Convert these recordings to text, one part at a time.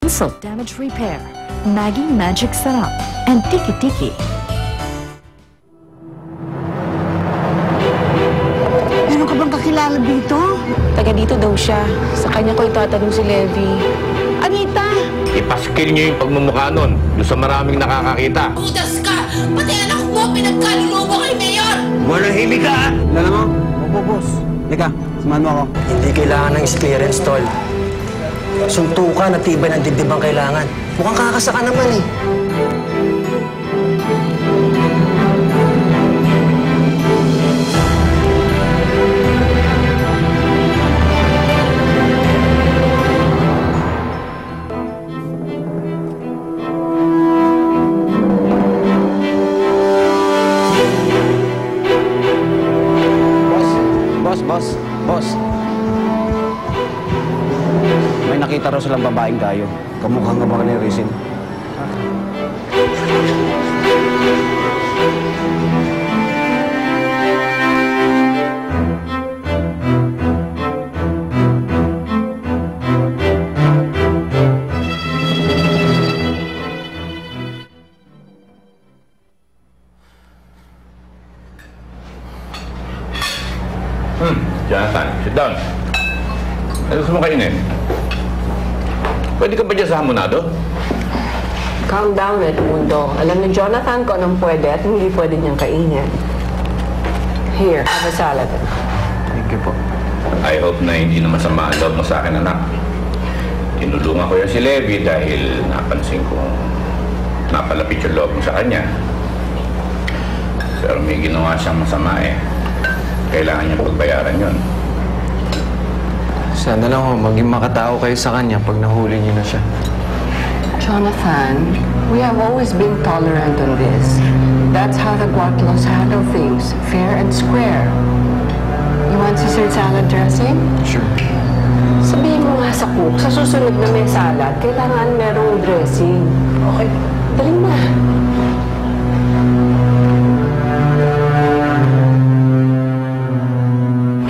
Insult damage repair, Maggie Magic Sarap, and Tiki Tiki. Meron ka bang kakilala dito? Taga dito daw siya. Sa kanya ko itatanong si Levi. Anita! Ipaskil niyo yung pagmumukha nun doon sa maraming nakakakita. Udas ka! Pati anak mo, pinagkalulubo kay Mayor! Manahimik ka! Alam mo, opo, boss. Lika, samahan mo ako. Hindi kailangan ng experience, tol. Suntukan at tibay ng dibdib ang kailangan. Mukhang kakasaka naman eh. Boss. May nakita raw silang babaeng tayo. Kamukhang nga baka ni Rizin. Jonathan, sit down. Ano gusto mo kainin? Pwede ka ba dyan sa hamonado? Calm down, Edmundo. Alam ni Jonathan kung anong pwede at hindi pwede niyang kainin. Here, have a salad. Thank you po. I hope na hindi na masama ang loob mo sa akin, anak. Tinulungan ko yan si Levi dahil napansin ko napalapit yung loob mo sa kanya. Pero may ginawa siyang masama eh. Kailangan niya pagbayaran yun. Sana lang ho, maging makatao kayo sa kanya pag nahuli niyo na siya. Jonathan, we have always been tolerant on this. That's how the Guatlos handle things, fair and square. You want Caesar salad dressing? Sure. Sabihin mo nga sa cook, sa susunod na may salad, kailangan merong dressing. Okay, dali mo na.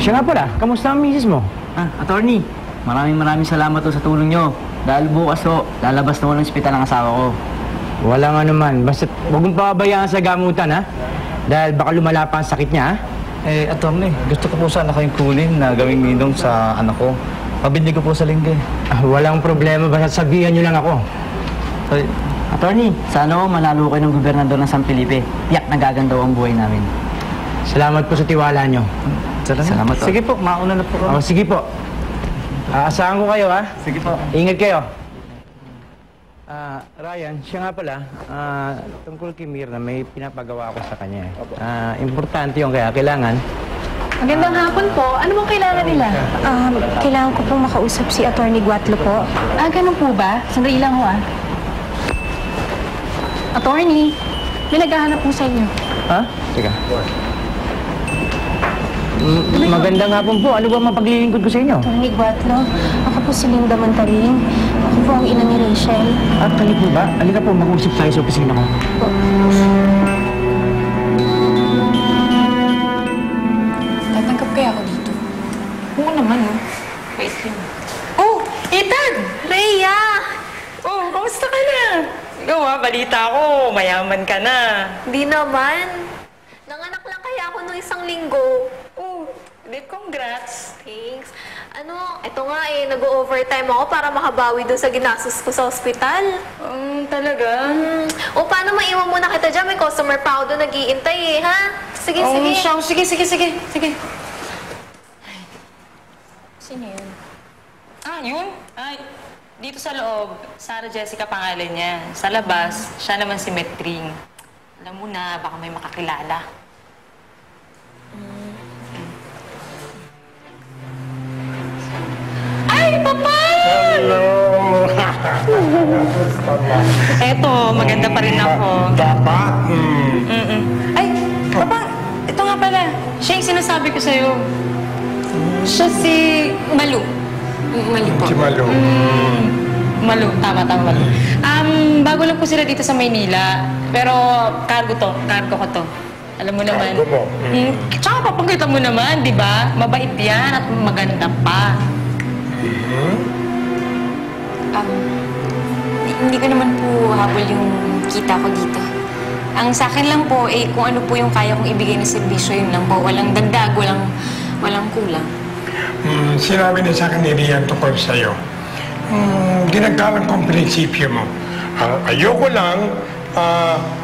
Siya nga pala, kamusta ang misis mo? Attorney, maraming salamat sa tulong nyo. Dahil bukas lalabas na ng ospital ang asawa ko. Walang ano man, basta huwag mong pababayaan sa gamutan, ha? Dahil baka lumala pa ang sakit niya, ha? Attorney, gusto ko po sana kayong kunin na gawing ninong sa anak ko. Pabili ko po sa linggo. Walang problema, basta sabihan niyo lang ako. Attorney, sana manalo kayo ng gobernador ng San Felipe. Tiyak nagaganda ang buhay namin. Salamat po sa tiwala niyo. Salamat po. Sige po, mauna na po. Sige po. Aasahan ko kayo, ha? Sige po. Ingat kayo. Ryan, siya nga pala, tungkol kay Mirna, may pinapagawa ako sa kanya. Importante yung kaya kailangan. Magandang hapon po. Ano bang kailangan nila? Kailangan ko pong makausap si Atty. Guatlo po. Ganun po ba? Sandali lang ho, Attorney, may naghahanap po sa inyo. Ha? Teka. Magandang hapon po. Ano ba mapaglilingkod ko sa inyo? Atty. Guatlo, ako po si Linda Montaring. Ako po ang ina ni Rachel. Kayo po ba? Halika po, mag-usap tayo sa opisina ko. Tatanggap kaya ako dito? Oo naman, Wait lang. Oh! Ethan! Rhea! Oh, kamusta ka na? Ikaw balita ko, mayaman ka na. Di naman. Nanganak lang kaya ako nung isang linggo. Oh, congrats. Thanks. Ito nga nag-overtime ako para makabawi dun sa ginastos ko sa ospital. Talaga? Paano maiwan muna kita dyan? May customer pa ako doon nag-iintay ha? Sige. Sige. Sino yun? Yun? Dito sa loob, Sarah Jessica pangalan niya. Sa labas, siya naman si Metring. Alam mo na, baka may makakilala. Ay, Papa! Hello! Eto, maganda pa rin ako. Papa? Ay, Papa, ito nga pala. Siya yung sinasabi ko sa'yo. Siya si Malu. Malu po. Si Malu. Malu, tama, Malu. Bago lang po sila dito sa Maynila. Pero cargo ko to. Alam mo naman. Cargo mo? Tsaka papakita mo naman, di ba? Mabait yan at maganda pa. hindi ko naman po habol yung kita ko dito. Ang sa akin lang po, kung ano po yung kaya kong ibigay na serbisyo, yun lang po. Walang dagdag, walang kulang. Sinabi na sa akin ni Rian tungkol sa'yo. Ginagalang kong prinsipyo mo. Ayoko lang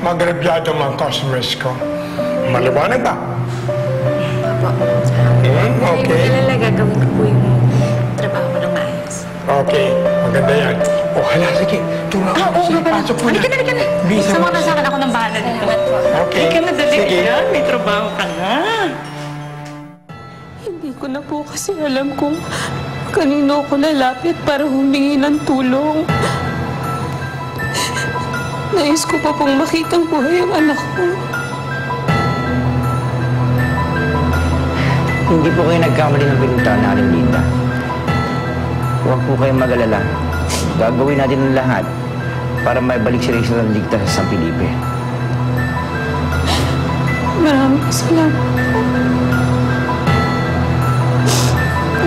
magrabyado mga customers ko. Maliwanag ba? Apo. Okay. Hindi ko gagawin ko po yung trabaho ko ng maayos. Okay, maganda yan. O, hala, sige. Tulak Oo, pasok mo na. Halika na. Bisa Sama mo. na sa akin ako ng bahala dito. Okay. Halika na, dali. Sige. Yan, may trabaho ka na. Hindi ko na po kasi alam kung kanino ko lalapit para humingi ng tulong. Nais ko pa pong makitang buhay ang anak ko. Hindi po kayo nagkamali ng pinuntahan natin, Linda. Huwag po kayong mag-alala. Gagawin natin ang lahat para maibalik si Rachel ng ligtas sa San Felipe. Maraming salamat po.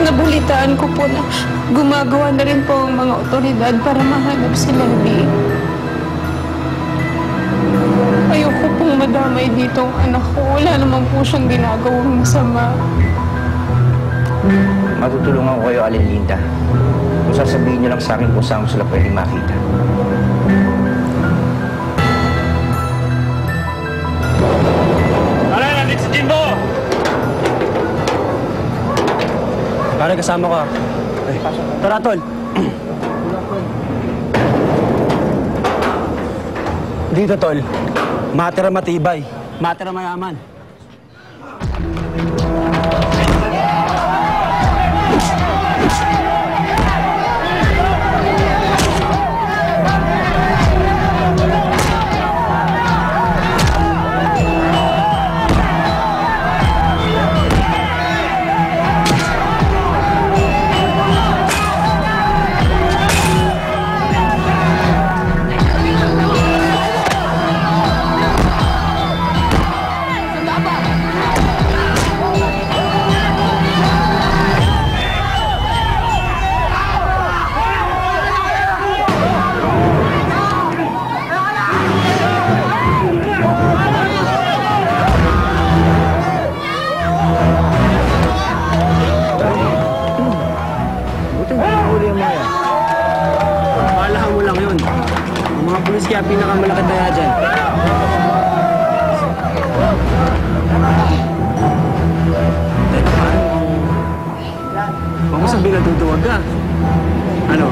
Nabalitaan ko po na gumagawa na rin po ang mga otoridad para mahanap si Levi. Ayoko pong madamay dito ang anak ko. Wala naman po siyang ginagawang masama. Matutulungan ko kayo, Alin Linda. Kung sasabihin niyo lang sa akin kung saan sila pwedeng makita. Pare, nandito si Jimbo! Pare, kasama ko. Tara, tol. Dito, tol. Matira matibay. Matira mayaman. Kaya pinakamalaki tayo dyan. Huwag mo sabihin natutuwag ka. Ano?